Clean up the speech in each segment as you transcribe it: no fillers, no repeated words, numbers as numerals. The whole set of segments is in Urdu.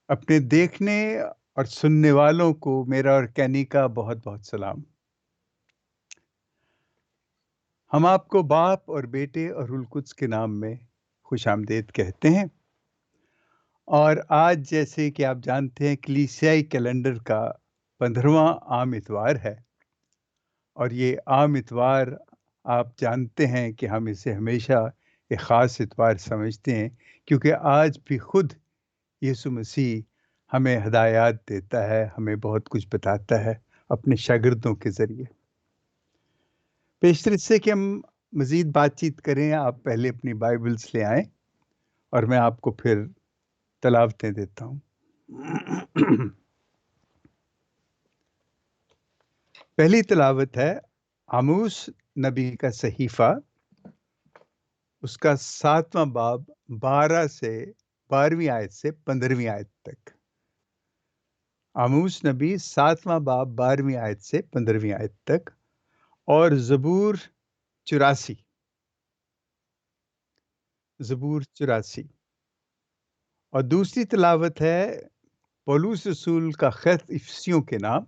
اپنے دیکھنے اور سننے والوں کو میرا اور کینی کا بہت بہت سلام۔ ہم آپ کو باپ اور بیٹے اور روح القدس کے نام میں خوش آمدید کہتے ہیں، اور آج جیسے کہ آپ جانتے ہیں کلیسیائی کیلنڈر کا 15واں عام اتوار ہے، اور یہ عام اتوار آپ جانتے ہیں کہ ہم اسے ہمیشہ ایک خاص اتوار سمجھتے ہیں، کیونکہ آج بھی خود یسوع مسیح ہمیں ہدایات دیتا ہے، ہمیں بہت کچھ بتاتا ہے اپنے شاگردوں کے ذریعے۔ پیشتر اس سے کہ ہم مزید بات چیت کریں، آپ پہلے اپنی بائبلز لے آئیں اور میں آپ کو پھر تلاوتیں دیتا ہوں۔ پہلی تلاوت ہے آموس نبی کا صحیفہ، اس کا 7واں باب 12 سے 12ویں آیت سے 15ویں آیت تک۔ آموس نبی 7واں باب 12ویں آیت سے 15ویں آیت تک، اور زبور 84، زبور 84۔ اور دوسری تلاوت ہے پولوس رسول کا خط افسیوں کے نام،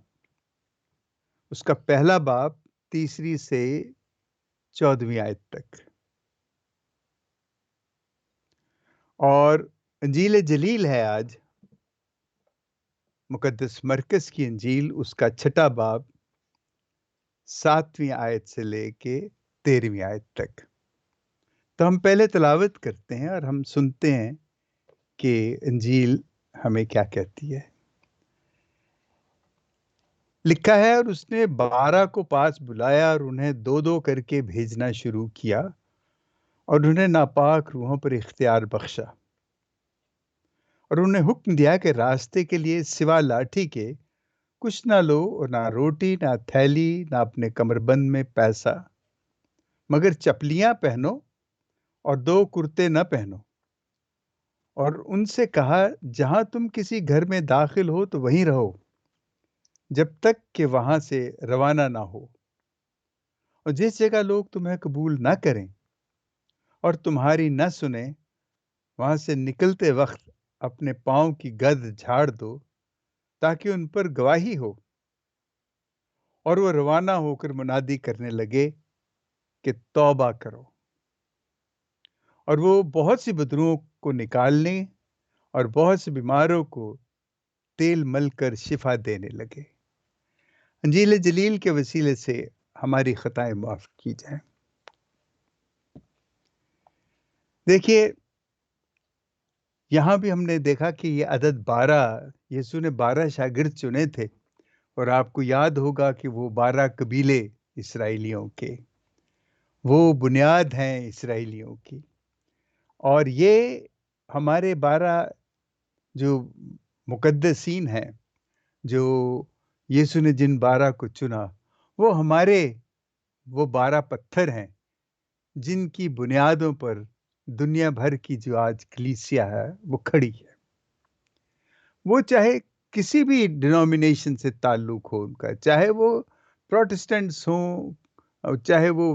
اس کا پہلا باب 3 سے 14ویں آیت تک۔ اور انجیل جلیل ہے آج مقدس مرکز کی انجیل، اس کا 6 باب 7ویں آیت سے لے کے 13ویں آیت تک۔ تو ہم پہلے تلاوت کرتے ہیں اور ہم سنتے ہیں کہ انجیل ہمیں کیا کہتی ہے۔ لکھا ہے، اور اس نے 12 کو پاس بلایا اور انہیں 2 کر کے بھیجنا شروع کیا، اور انہیں ناپاک روحوں پر اختیار بخشا، اور انہیں حکم دیا کہ راستے کے لیے سوا لاٹھی کے کچھ نہ لو، اور نہ روٹی، نہ تھیلی، نہ اپنے کمربند میں پیسہ، مگر چپلیاں پہنو اور 2 کرتے نہ پہنو۔ اور ان سے کہا، جہاں تم کسی گھر میں داخل ہو تو وہیں رہو، جب تک کہ وہاں سے روانہ نہ ہو، اور جس جگہ لوگ تمہیں قبول نہ کریں اور تمہاری نہ سنیں، وہاں سے نکلتے وقت اپنے پاؤں کی گرد جھاڑ دو، تاکہ ان پر گواہی ہو۔ اور وہ روانہ ہو کر منادی کرنے لگے کہ توبہ کرو، اور وہ بہت سی بدروؤں کو نکالنے اور بہت سے بیماروں کو تیل مل کر شفا دینے لگے۔ انجیل جلیل کے وسیلے سے ہماری خطائیں معاف کی جائیں۔ دیکھیے، یہاں بھی ہم نے دیکھا کہ یہ عدد 12، یسوع نے 12 شاگرد چنے تھے، اور آپ کو یاد ہوگا کہ وہ 12 قبیلے اسرائیلیوں کے، وہ بنیاد ہیں اسرائیلیوں کی، اور یہ ہمارے 12 جو مقدسین ہیں، جو یسوع نے جن 12 کو چنا، وہ ہمارے وہ 12 پتھر ہیں جن کی بنیادوں پر دنیا بھر کی جو آج کلیسیا ہے وہ کھڑی ہے۔ وہ چاہے کسی بھی ڈینومینیشن سے تعلق ہو ان کا، چاہے وہ پروٹسٹنٹس ہوں، چاہے وہ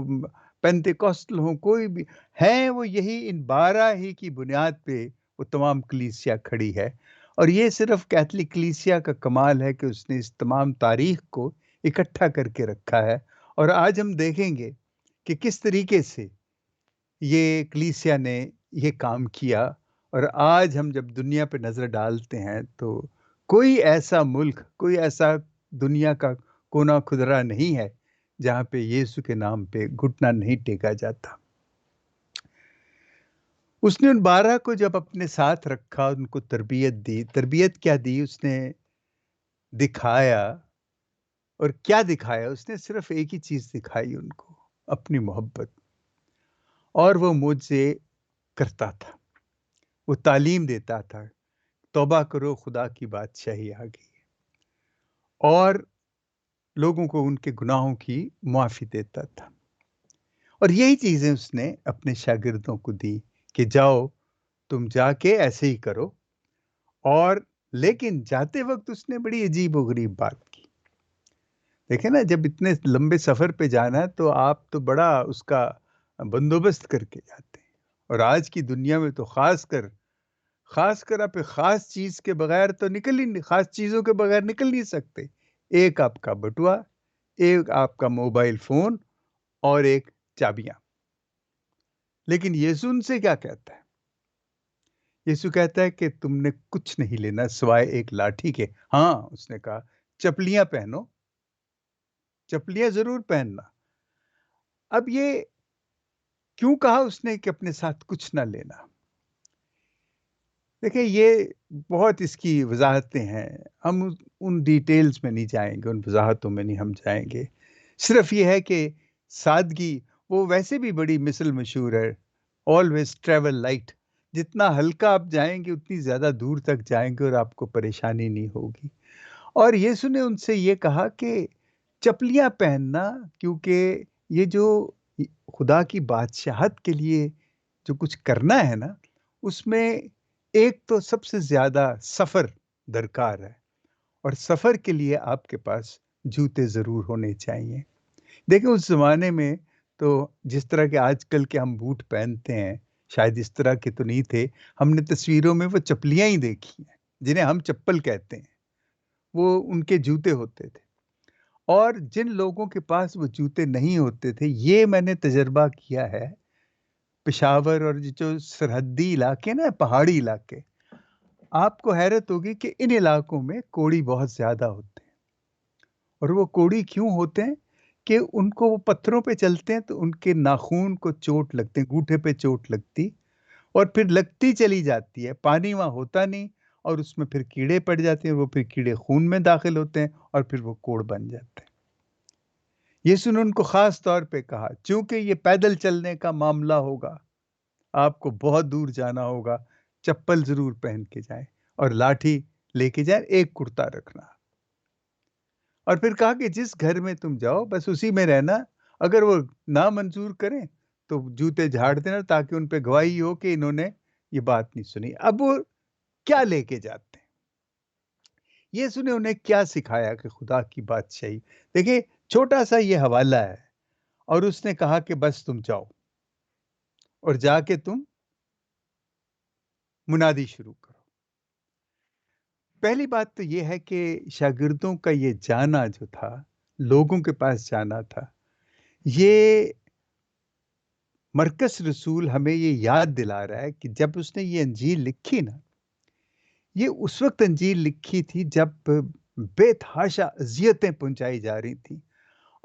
پینتیکوسٹل ہوں، کوئی بھی ہیں، وہ یہی ان 12 ہی کی بنیاد پہ وہ تمام کلیسیا کھڑی ہے۔ اور یہ صرف کیتھولک کلیسیا کا کمال ہے کہ اس نے اس تمام تاریخ کو اکٹھا کر کے رکھا ہے، اور آج ہم دیکھیں گے کہ کس طریقے سے یہ کلیسیا نے یہ کام کیا۔ اور آج ہم جب دنیا پہ نظر ڈالتے ہیں تو کوئی ایسا ملک، کوئی ایسا دنیا کا کونا خدرہ نہیں ہے جہاں پہ یسوع کے نام پہ گھٹنا نہیں ٹیکا جاتا۔ اس نے ان 12 کو جب اپنے ساتھ رکھا، ان کو تربیت دی۔ تربیت کیا دی؟ اس نے دکھایا، اور کیا دکھایا؟ اس نے صرف ایک ہی چیز دکھائی ان کو، اپنی محبت، اور وہ معجزے کرتا تھا، وہ تعلیم دیتا تھا، توبہ کرو، خدا کی بادشاہی آ گئی ہے، اور لوگوں کو ان کے گناہوں کی معافی دیتا تھا۔ اور یہی چیزیں اس نے اپنے شاگردوں کو دی کہ جاؤ، تم جا کے ایسے ہی کرو۔ اور لیکن جاتے وقت اس نے بڑی عجیب و غریب بات کی۔ دیکھیں نا، جب اتنے لمبے سفر پہ جانا ہے تو آپ تو بڑا اس کا بندوبست کر کے جاتے ہیں، اور آج کی دنیا میں تو خاص کر خاص کر آپ خاص چیز کے بغیر تو نکل ہی نہیں، خاص چیزوں کے بغیر نکل نہیں سکتے. ایک آپ کا بٹوا، ایک آپ کا موبائل فون اور ایک چابیاں. لیکن یسوع ان سے کیا کہتا ہے؟ یسوع کہتا ہے کہ تم نے کچھ نہیں لینا سوائے ایک لاٹھی کے. ہاں، اس نے کہا چپلیاں پہنو، چپلیاں ضرور پہننا. اب یہ کیوں کہا اس نے کہ اپنے ساتھ کچھ نہ لینا؟ دیکھیں، یہ بہت اس کی وضاحتیں ہیں. ہم ان ڈیٹیلز میں نہیں جائیں گے، ان وضاحتوں میں نہیں ہم جائیں گے. صرف یہ ہے کہ سادگی، وہ ویسے بھی بڑی مثل مشہور ہے، آلویز ٹریول لائٹ. جتنا ہلکا آپ جائیں گے اتنی زیادہ دور تک جائیں گے اور آپ کو پریشانی نہیں ہوگی. اور یسوع نے ان سے یہ کہا کہ چپلیاں پہننا، کیونکہ یہ جو خدا کی بادشاہت کے لیے جو کچھ کرنا ہے نا، اس میں ایک تو سب سے زیادہ سفر درکار ہے، اور سفر کے لیے آپ کے پاس جوتے ضرور ہونے چاہیے. دیکھیں، اس زمانے میں تو جس طرح کے آج کل کے ہم بوٹ پہنتے ہیں، شاید اس طرح کے تو نہیں تھے. ہم نے تصویروں میں وہ چپلیاں ہی دیکھی ہیں جنہیں ہم چپل کہتے ہیں. وہ ان کے جوتے ہوتے تھے. اور جن لوگوں کے پاس وہ جوتے نہیں ہوتے تھے، یہ میں نے تجربہ کیا ہے، پشاور اور جو سرحدی علاقے نا، پہاڑی علاقے، آپ کو حیرت ہوگی کہ ان علاقوں میں کوڑی بہت زیادہ ہوتے ہیں. اور وہ کوڑی کیوں ہوتے ہیں؟ کہ ان کو وہ پتھروں پہ چلتے ہیں تو ان کے ناخون کو چوٹ لگتے ہیں، گوٹھے پہ چوٹ لگتی، اور پھر لگتی چلی جاتی ہے. پانی وہاں ہوتا نہیں، اور اس میں پھر کیڑے پڑ جاتے ہیں، وہ پھر کیڑے خون میں داخل ہوتے ہیں اور پھر وہ کوڑ بن جاتے ہیں. یسوع نے ان کو خاص طور پہ کہا، چونکہ یہ پیدل چلنے کا معاملہ ہوگا، آپ کو بہت دور جانا ہوگا، چپل ضرور پہن کے جائیں اور لاٹھی لے کے جائیں، ایک کرتا رکھنا. اور پھر کہا کہ جس گھر میں تم جاؤ بس اسی میں رہنا. اگر وہ نہ منظور کریں تو جوتے جھاڑ دینا، تاکہ ان پہ گواہی ہو کہ انہوں نے یہ بات نہیں سنی. اب وہ کیا لے کے جاتے ہیں؟ یسوع نے انہیں کیا سکھایا کہ خدا کی بادشاہی؟ دیکھیں، چھوٹا سا یہ حوالہ ہے، اور اس نے کہا کہ بس تم جاؤ اور جا کے تم منادی شروع کرو. پہلی بات تو یہ ہے کہ شاگردوں کا یہ جانا جو تھا، لوگوں کے پاس جانا تھا، یہ مرکز رسول ہمیں یہ یاد دلا رہا ہے کہ جب اس نے یہ انجیل لکھی نا، یہ اس وقت انجیل لکھی تھی جب بے تحاشا اذیتیں پہنچائی جا رہی تھیں،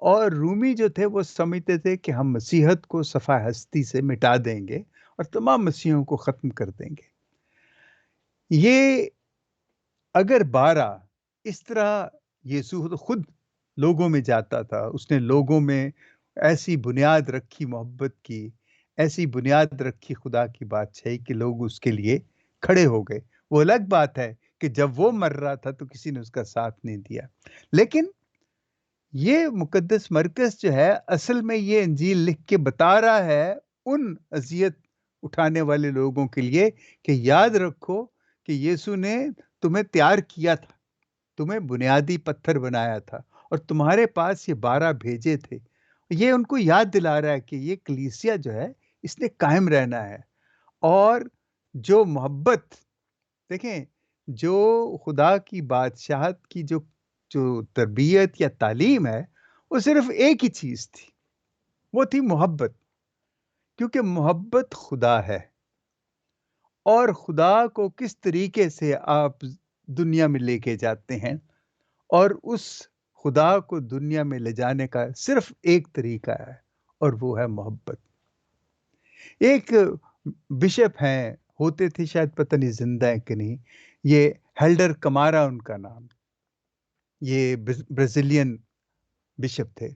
اور رومی جو تھے وہ سمجھتے تھے کہ ہم مسیحت کو صفحہ ہستی سے مٹا دیں گے اور تمام مسیحوں کو ختم کر دیں گے. یہ اگر بارہ اس طرح یسوع خود لوگوں میں جاتا تھا، اس نے لوگوں میں ایسی بنیاد رکھی محبت کی، ایسی بنیاد رکھی خدا کی بادشاہی کہ لوگ اس کے لیے کھڑے ہو گئے. وہ الگ بات ہے کہ جب وہ مر رہا تھا تو کسی نے اس کا ساتھ نہیں دیا. لیکن یہ مقدس مرکز جو ہے، اصل میں یہ انجیل لکھ کے بتا رہا ہے ان اذیت اٹھانے والے لوگوں کے لیے کہ یاد رکھو کہ یسوع نے تمہیں تیار کیا تھا، تمہیں بنیادی پتھر بنایا تھا، اور تمہارے پاس یہ 12 بھیجے تھے. یہ ان کو یاد دلا رہا ہے کہ یہ کلیسیا جو ہے، اس نے قائم رہنا ہے. اور جو محبت، دیکھیں، جو خدا کی بادشاہت کی جو جو تربیت یا تعلیم ہے، وہ صرف ایک ہی چیز تھی، وہ تھی محبت. کیونکہ محبت خدا ہے، اور خدا کو کس طریقے سے آپ دنیا میں لے کے جاتے ہیں، اور اس خدا کو دنیا میں لے جانے کا صرف ایک طریقہ ہے، اور وہ ہے محبت. ایک بشپ ہیں، ہوتے تھے، شاید پتہ نہیں زندہ ہے کہ نہیں، یہ ہیلڈر کمارا ان کا نام، یہ برازیلین بشپ تھے،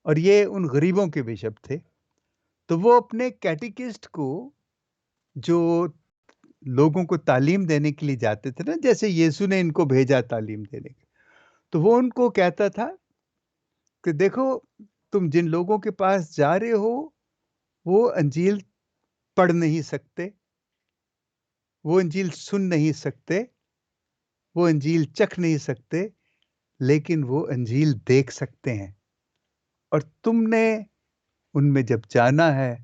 اور یہ ان غریبوں کے بشپ تھے. تو وہ اپنے کیٹیکسٹ کو، جو لوگوں کو تعلیم دینے کے لیے جاتے تھے نا، جیسے یسوع نے ان کو بھیجا تعلیم دینے کے، تو وہ ان کو کہتا تھا کہ دیکھو، تم جن لوگوں کے پاس جا رہے ہو وہ انجیل پڑھ نہیں سکتے، وہ انجیل سن نہیں سکتے، وہ انجیل چکھ نہیں سکتے، لیکن وہ انجیل دیکھ سکتے ہیں. اور تم نے ان میں جب جانا ہے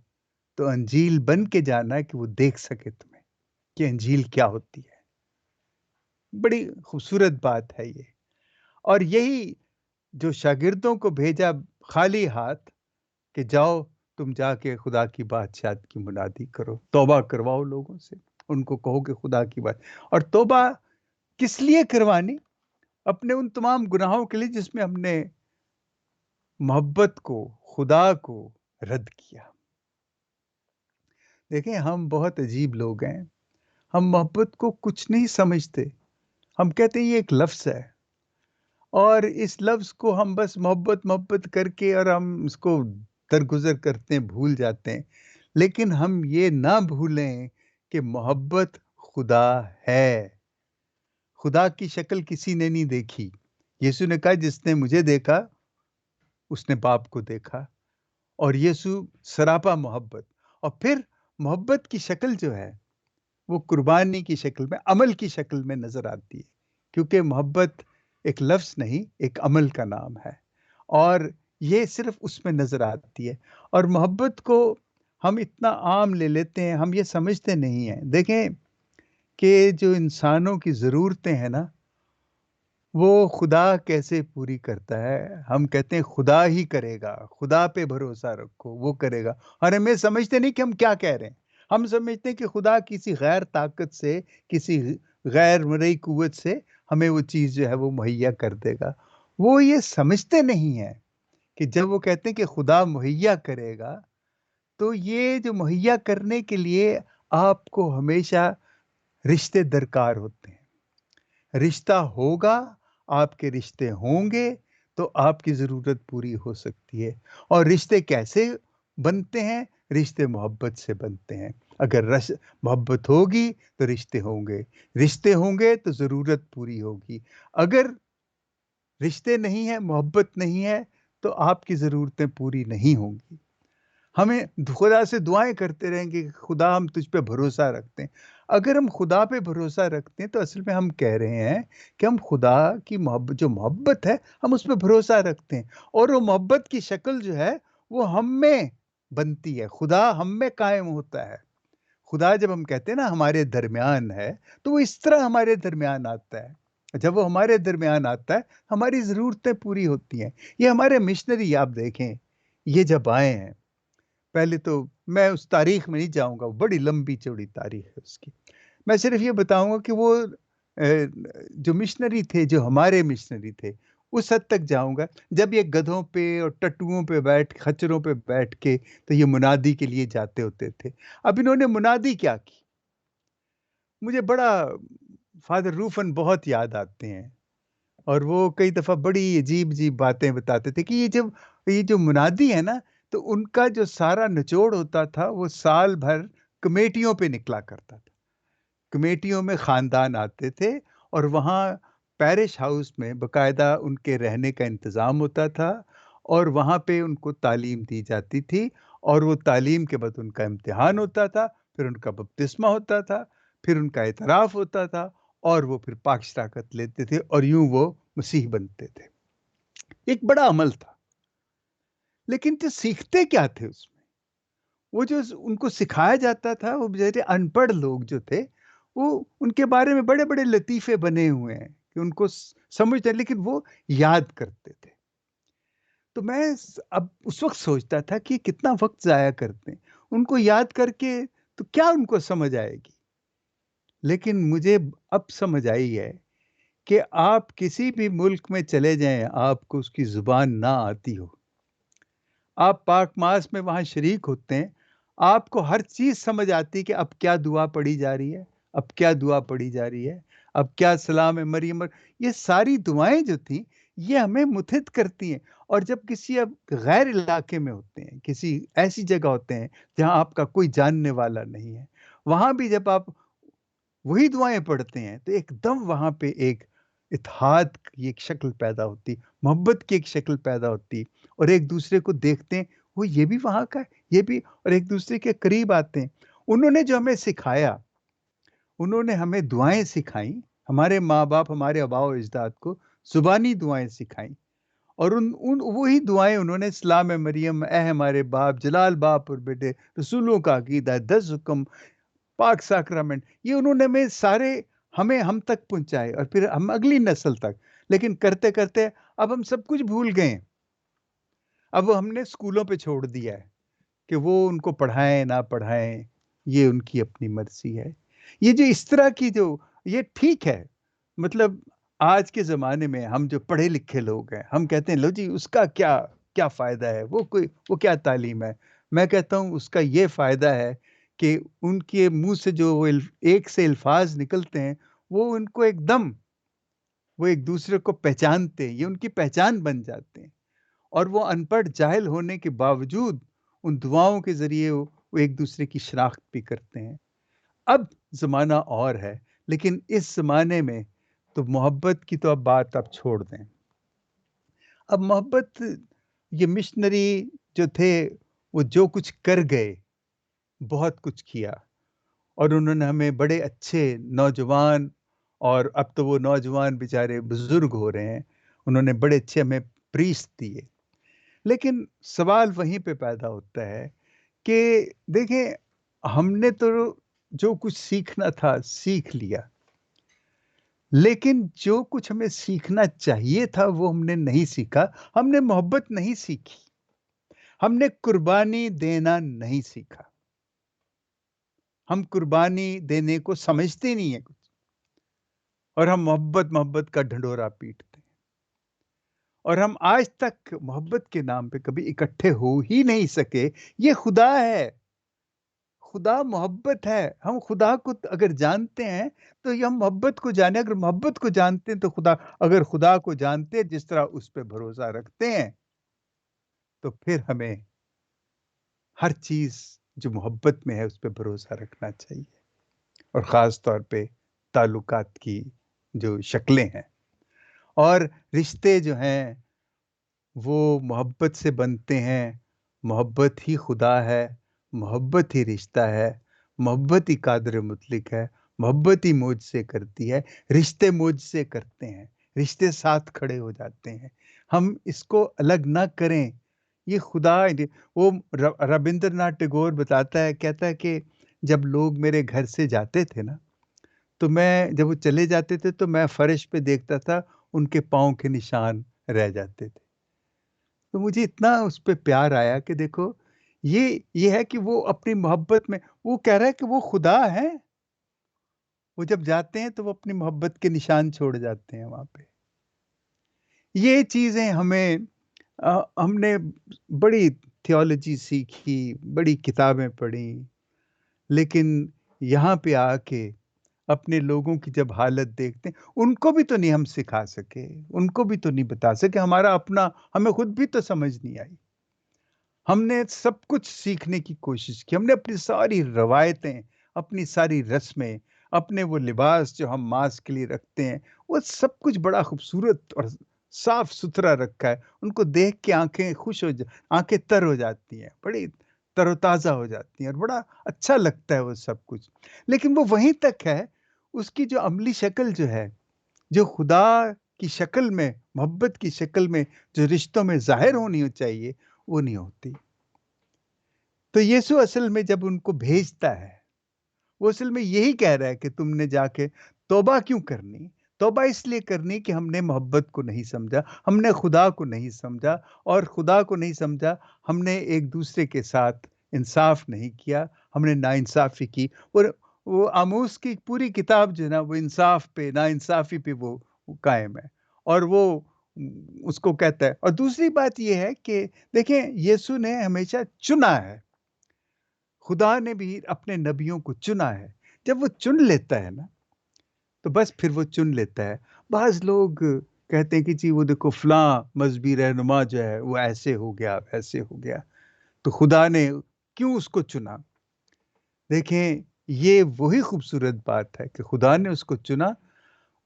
تو انجیل بن کے جانا ہے کہ وہ دیکھ سکے تمہیں. کہ انجیل کیا ہوتی ہے. بڑی خوبصورت بات ہے یہ. اور یہی جو شاگردوں کو بھیجا خالی ہاتھ کہ جاؤ تم جا کے خدا کی بادشاہت کی منادی کرو، توبہ کرواؤ لوگوں سے، ان کو کہو کہ خدا کی بات. اور توبہ کس لیے کروانی؟ اپنے ان تمام گناہوں کے لیے جس میں ہم نے محبت کو، خدا کو رد کیا. دیکھیں ہم بہت عجیب لوگ ہیں، ہم محبت کو کچھ نہیں سمجھتے. ہم کہتے ہیں یہ ایک لفظ ہے، اور اس لفظ کو ہم بس محبت محبت کر کے اور ہم اس کو درگزر کرتے ہیں، بھول جاتے ہیں. لیکن ہم یہ نہ بھولیں کہ محبت خدا ہے. خدا کی شکل کسی نے نہیں دیکھی. یسوع نے کہا جس نے مجھے دیکھا اس نے باپ کو دیکھا. اور یسوع سراپا محبت. اور پھر محبت کی شکل جو ہے وہ قربانی کی شکل میں، عمل کی شکل میں نظر آتی ہے. کیونکہ محبت ایک لفظ نہیں، ایک عمل کا نام ہے، اور یہ صرف اس میں نظر آتی ہے. اور محبت کو ہم اتنا عام لے لیتے ہیں، ہم یہ سمجھتے نہیں ہیں. دیکھیں کہ جو انسانوں کی ضرورتیں ہیں نا، وہ خدا کیسے پوری کرتا ہے. ہم کہتے ہیں خدا ہی کرے گا، خدا پہ بھروسہ رکھو، وہ کرے گا. اور ہم یہ سمجھتے نہیں کہ ہم کیا کہہ رہے ہیں. ہم سمجھتے ہیں کہ خدا کسی غیر طاقت سے، کسی غیر مرئی قوت سے ہمیں وہ چیز جو ہے وہ مہیا کر دے گا. وہ یہ سمجھتے نہیں ہیں کہ جب وہ کہتے ہیں کہ خدا مہیا کرے گا، تو یہ جو مہیا کرنے کے لیے آپ کو ہمیشہ رشتے درکار ہوتے ہیں. رشتہ ہوگا، آپ کے رشتے ہوں گے تو آپ کی ضرورت پوری ہو سکتی ہے. اور رشتے کیسے بنتے ہیں؟ رشتے محبت سے بنتے ہیں. اگر محبت ہوگی تو رشتے ہوں گے، رشتے ہوں گے تو ضرورت پوری ہوگی. اگر رشتے نہیں ہیں، محبت نہیں ہے، تو آپ کی ضرورتیں پوری نہیں ہوں گی. ہمیں خدا سے دعائیں کرتے رہیں گے کہ خدا ہم تجھ پہ بھروسہ رکھتے ہیں. اگر ہم خدا پہ بھروسہ رکھتے ہیں تو اصل میں ہم کہہ رہے ہیں کہ ہم خدا کی محبت، جو محبت ہے، ہم اس پہ بھروسہ رکھتے ہیں. اور وہ محبت کی شکل جو ہے وہ ہم میں بنتی ہے، خدا ہم میں قائم ہوتا ہے. خدا جب ہم کہتے ہیں نا ہمارے درمیان ہے، تو وہ اس طرح ہمارے درمیان آتا ہے. جب وہ ہمارے درمیان آتا ہے ہماری ضرورتیں پوری ہوتی ہیں. یہ ہمارے مشنری آپ دیکھیں، یہ جب آئے ہیں، پہلے تو میں اس تاریخ میں نہیں جاؤں گا، بڑی لمبی چوڑی تاریخ ہے اس کی. میں صرف یہ بتاؤں گا کہ وہ جو مشنری تھے، جو ہمارے مشنری تھے، اس حد تک جاؤں گا جب یہ گدھوں پہ اور ٹٹوؤں پہ بیٹھ، خچروں پہ بیٹھ کے تو یہ منادی کے لیے جاتے ہوتے تھے. اب انہوں نے منادی کیا کی؟ مجھے بڑا فادر روفن بہت یاد آتے ہیں، اور وہ کئی دفعہ بڑی عجیب عجیب باتیں بتاتے تھے کہ یہ جو منادی ہے نا، تو ان کا جو سارا نچوڑ ہوتا تھا وہ سال بھر کمیٹیوں پہ نکلا کرتا تھا. کمیٹیوں میں خاندان آتے تھے اور وہاں پیرش ہاؤس میں باقاعدہ ان کے رہنے کا انتظام ہوتا تھا، اور وہاں پہ ان کو تعلیم دی جاتی تھی. اور وہ تعلیم کے بعد ان کا امتحان ہوتا تھا، پھر ان کا بپتسمہ ہوتا تھا، پھر ان کا اعتراف ہوتا تھا، اور وہ پھر پاک شراکت لیتے تھے، اور یوں وہ مسیح بنتے تھے. ایک بڑا عمل تھا. لیکن جو سیکھتے کیا تھے اس میں؟ وہ جو ان کو سکھایا جاتا تھا، وہ بیچارے ان پڑھ لوگ جو تھے، وہ ان کے بارے میں بڑے بڑے لطیفے بنے ہوئے ہیں کہ ان کو سمجھتے، لیکن وہ یاد کرتے تھے. تو میں اب اس وقت سوچتا تھا کہ کتنا وقت ضائع کرتے ہیں ان کو یاد کر کے، تو کیا ان کو سمجھ آئے گی؟ لیکن مجھے اب سمجھ آئی ہے کہ آپ کسی بھی ملک میں چلے جائیں، آپ کو اس کی زبان نہ آتی ہو، آپ پاک ماس میں وہاں شریک ہوتے ہیں، آپ کو ہر چیز سمجھ آتی کہ اب کیا دعا پڑھی جا رہی ہے، اب کیا دعا پڑھی جا رہی ہے، اب کیا سلام مریم. یہ ساری دعائیں جو تھیں یہ ہمیں متحد کرتی ہیں. اور جب کسی اب غیر علاقے میں ہوتے ہیں، کسی ایسی جگہ ہوتے ہیں جہاں آپ کا کوئی جاننے والا نہیں ہے، وہاں بھی جب آپ وہی دعائیں پڑھتے ہیں تو ایک دم وہاں پہ ایک اتحاد کی ایک شکل پیدا ہوتی، محبت کی ایک شکل پیدا ہوتی، اور ایک دوسرے کو دیکھتے ہیں وہ یہ بھی وہاں کا ہے، یہ بھی، اور ایک دوسرے کے قریب آتے ہیں. انہوں نے جو ہمیں سکھایا، انہوں نے ہمیں دعائیں سکھائیں، ہمارے ماں باپ، ہمارے آباء و اجداد کو زبانی دعائیں سکھائیں. اور وہی دعائیں انہوں نے سلام مریم، اے ہمارے باپ، جلال باپ اور بیٹے، رسولوں کا عقیدہ، 10 حکم، پاک ساکرامنٹ، یہ انہوں نے ہم تک پہنچائے اور پھر ہم اگلی نسل تک، لیکن کرتے کرتے اب ہم سب کچھ بھول گئے. اب ہم نے اسکولوں پہ چھوڑ دیا ہے کہ وہ ان کو پڑھائیں نہ پڑھائیں، یہ ان کی اپنی مرضی ہے. یہ جو اس طرح کی یہ ٹھیک ہے، مطلب آج کے زمانے میں ہم جو پڑھے لکھے لوگ ہیں، ہم کہتے ہیں لو جی اس کا کیا فائدہ ہے، وہ کیا تعلیم ہے. میں کہتا ہوں اس کا یہ فائدہ ہے کہ ان کے منہ سے جو ایک سے الفاظ نکلتے ہیں، وہ ان کو وہ ایک دوسرے کو پہچانتے ہیں، یہ ان کی پہچان بن جاتے ہیں. اور وہ ان پڑھ جاہل ہونے کے باوجود ان دعاؤں کے ذریعے وہ ایک دوسرے کی شناخت بھی کرتے ہیں. اب زمانہ اور ہے، لیکن اس زمانے میں تو محبت کی تو اب بات آپ چھوڑ دیں. اب محبت، یہ مشنری جو تھے وہ جو کچھ کر گئے، بہت کچھ کیا، اور انہوں نے ہمیں بڑے اچھے نوجوان، اور اب تو وہ نوجوان بیچارے بزرگ ہو رہے ہیں، انہوں نے بڑے اچھے ہمیں پریسٹ دیے. لیکن سوال وہیں پہ پیدا ہوتا ہے کہ دیکھیں، ہم نے تو جو کچھ سیکھنا تھا سیکھ لیا، لیکن جو کچھ ہمیں سیکھنا چاہیے تھا وہ ہم نے نہیں سیکھا. ہم نے محبت نہیں سیکھی، ہم نے قربانی دینا نہیں سیکھا. ہم قربانی دینے کو سمجھتے نہیں ہیں کچھ، اور ہم محبت کا ڈھنڈورا پیٹتے ہیں. اور ہم آج تک محبت کے نام پہ کبھی اکٹھے ہو ہی نہیں سکے. یہ خدا ہے، خدا محبت ہے. ہم خدا کو اگر جانتے ہیں تو یہ ہم محبت کو جانے. اگر محبت کو جانتے ہیں تو اگر خدا کو جانتے ہیں، جس طرح اس پہ بھروسہ رکھتے ہیں، تو پھر ہمیں ہر چیز جو محبت میں ہے اس پہ بھروسہ رکھنا چاہیے. اور خاص طور پہ تعلقات کی جو شکلیں ہیں اور رشتے جو ہیں، وہ محبت سے بنتے ہیں. محبت ہی خدا ہے، محبت ہی رشتہ ہے، محبت ہی قادر مطلق ہے، محبت ہی موج سے کرتی ہے. رشتے موج سے کرتے ہیں، رشتے ساتھ کھڑے ہو جاتے ہیں. ہم اس کو الگ نہ کریں. یہ خدا، وہ ربندر ناتھ ٹیگور بتاتا ہے، کہتا ہے کہ جب لوگ میرے گھر سے جاتے تھے نا، تو جب وہ چلے جاتے تھے تو میں فرش پہ دیکھتا تھا، ان کے پاؤں کے نشان رہ جاتے تھے. تو مجھے اتنا اس پہ پیار آیا کہ دیکھو، یہ ہے کہ وہ اپنی محبت میں وہ کہہ رہا ہے کہ وہ خدا ہے. وہ جب جاتے ہیں تو وہ اپنی محبت کے نشان چھوڑ جاتے ہیں وہاں پہ. یہ چیزیں ہم نے بڑی تھیولوجی سیکھی، بڑی کتابیں پڑھی، لیکن یہاں پہ آ کے اپنے لوگوں کی جب حالت دیکھتے ہیں، ان کو بھی تو نہیں ہم سکھا سکے، ان کو بھی تو نہیں بتا سکے. ہمیں خود بھی تو سمجھ نہیں آئی. ہم نے سب کچھ سیکھنے کی کوشش کی، ہم نے اپنی ساری روایتیں، اپنی ساری رسمیں، اپنے وہ لباس جو ہم ماس کے لیے رکھتے ہیں، وہ سب کچھ بڑا خوبصورت اور صاف ستھرا رکھا ہے. ان کو دیکھ کے آنکھیں تر ہو جاتی ہیں، بڑی تر و تازہ ہو جاتی ہیں، اور بڑا اچھا لگتا ہے وہ سب کچھ. لیکن وہ وہیں تک ہے. اس کی جو عملی شکل جو ہے، جو خدا کی شکل میں، محبت کی شکل میں جو رشتوں میں ظاہر ہونی چاہیے، وہ نہیں ہوتی. تو یسوع اصل میں جب ان کو بھیجتا ہے، وہ اصل میں یہی کہہ رہا ہے کہ تم نے جا کے توبہ کیوں کرنی؟ توبہ اس لیے کرنی کہ ہم نے محبت کو نہیں سمجھا، ہم نے خدا کو نہیں سمجھا، اور خدا کو نہیں سمجھا، ہم نے ایک دوسرے کے ساتھ انصاف نہیں کیا، ہم نے ناانصافی کی. اور وہ آموس کی پوری کتاب جو ہے نا، وہ انصاف پہ، ناانصافی پہ وہ قائم ہے، اور وہ اس کو کہتا ہے. اور دوسری بات یہ ہے کہ دیکھیں، یسوع نے ہمیشہ چنا ہے. خدا نے بھی اپنے نبیوں کو چنا ہے. جب وہ چن لیتا ہے نا، تو بس پھر وہ چن لیتا ہے. بعض لوگ کہتے ہیں کہ جی وہ دیکھو فلاں مذہبی رہنما جو ہے وہ ایسے ہو گیا، ویسے ہو گیا، تو خدا نے کیوں اس کو چنا؟ دیکھیں، یہ وہی خوبصورت بات ہے کہ خدا نے اس کو چنا.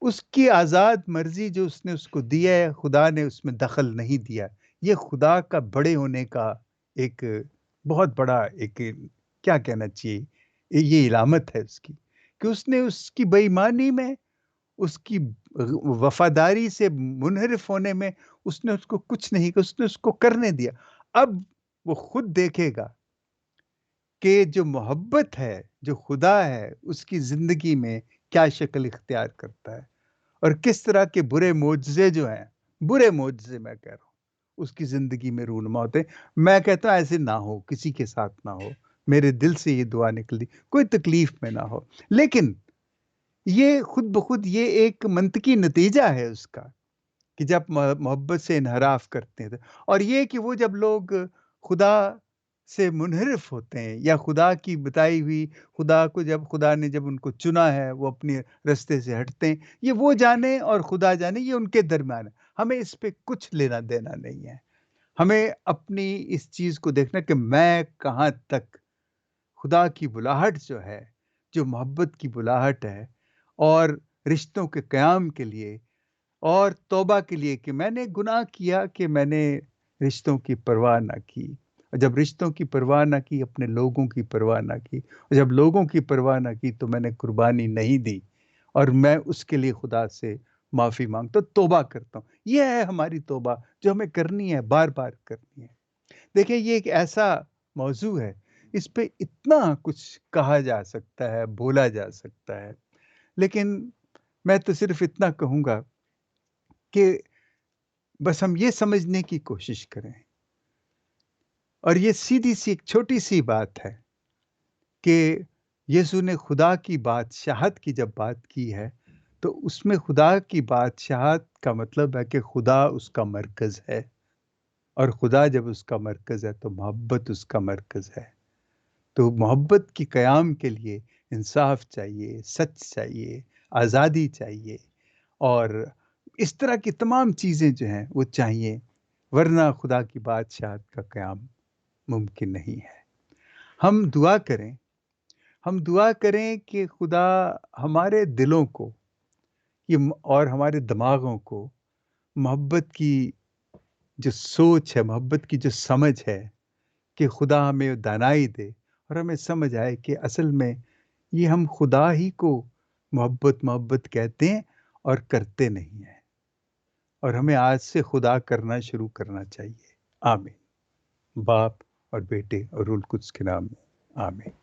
اس کی آزاد مرضی جو اس نے اس کو دیا ہے، خدا نے اس میں دخل نہیں دیا. یہ خدا کا بڑے ہونے کا ایک بہت بڑا ایک، کیا کہنا چاہیے، یہ علامت ہے اس کی، کہ اس نے اس کی بے ایمانی میں، اس کی وفاداری سے منحرف ہونے میں، اس نے اس کو کچھ نہیں، اس نے اس کو کرنے دیا. اب وہ خود دیکھے گا کہ جو محبت ہے، جو خدا ہے، اس کی زندگی میں کیا شکل اختیار کرتا ہے اور کس طرح کے برے معجزے جو ہیں، برے معجزے میں کہہ رہا ہوں، اس کی زندگی میں رونما ہوتے ہیں۔ میں کہتا ہوں ایسے نہ ہو، کسی کے ساتھ نہ ہو۔ میرے دل سے یہ دعا نکلی، کوئی تکلیف میں نہ ہو۔ لیکن یہ خود بخود یہ ایک منطقی نتیجہ ہے اس کا، کہ جب محبت سے انحراف کرتے ہیں اور یہ کہ وہ جب لوگ خدا سے منحرف ہوتے ہیں یا خدا کی بتائی ہوئی، خدا کو جب خدا نے جب ان کو چنا ہے وہ اپنے رستے سے ہٹتے ہیں، یہ وہ جانے اور خدا جانے، یہ ان کے درمیان ہے۔ ہمیں اس پہ کچھ لینا دینا نہیں ہے۔ ہمیں اپنی اس چیز کو دیکھنا کہ میں کہاں تک خدا کی بلاہٹ جو ہے، جو محبت کی بلاہٹ ہے اور رشتوں کے قیام کے لیے اور توبہ کے لیے، کہ میں نے گناہ کیا، کہ میں نے رشتوں کی پرواہ نہ کی، اور جب رشتوں کی پرواہ نہ کی، اپنے لوگوں کی پرواہ نہ کی، اور جب لوگوں کی پرواہ نہ کی تو میں نے قربانی نہیں دی، اور میں اس کے لیے خدا سے معافی مانگتا ہوں، توبہ کرتا ہوں۔ یہ ہے ہماری توبہ جو ہمیں کرنی ہے، بار بار کرنی ہے۔ دیکھیں یہ ایک ایسا موضوع ہے، اس پہ اتنا کچھ کہا جا سکتا ہے، بولا جا سکتا ہے، لیکن میں تو صرف اتنا کہوں گا کہ بس ہم یہ سمجھنے کی کوشش کریں، اور یہ سیدھی سی ایک چھوٹی سی بات ہے کہ یسوع نے خدا کی بادشاہت کی جب بات کی ہے تو اس میں خدا کی بادشاہت کا مطلب ہے کہ خدا اس کا مرکز ہے، اور خدا جب اس کا مرکز ہے تو محبت اس کا مرکز ہے۔ تو محبت کی قیام کے لیے انصاف چاہیے، سچ چاہیے، آزادی چاہیے، اور اس طرح کی تمام چیزیں جو ہیں وہ چاہیے، ورنہ خدا کی بادشاہت کا قیام ممکن نہیں ہے۔ ہم دعا کریں، ہم دعا کریں کہ خدا ہمارے دلوں کو اور ہمارے دماغوں کو محبت کی جو سوچ ہے، محبت کی جو سمجھ ہے، کہ خدا ہمیں دانائی دے اور ہمیں سمجھ آئے کہ اصل میں یہ ہم خدا ہی کو محبت محبت کہتے ہیں اور کرتے نہیں ہیں، اور ہمیں آج سے خدا کرنا شروع کرنا چاہیے۔ آمین۔ باپ اور بیٹے اور روح القدس کے نام میں آمین۔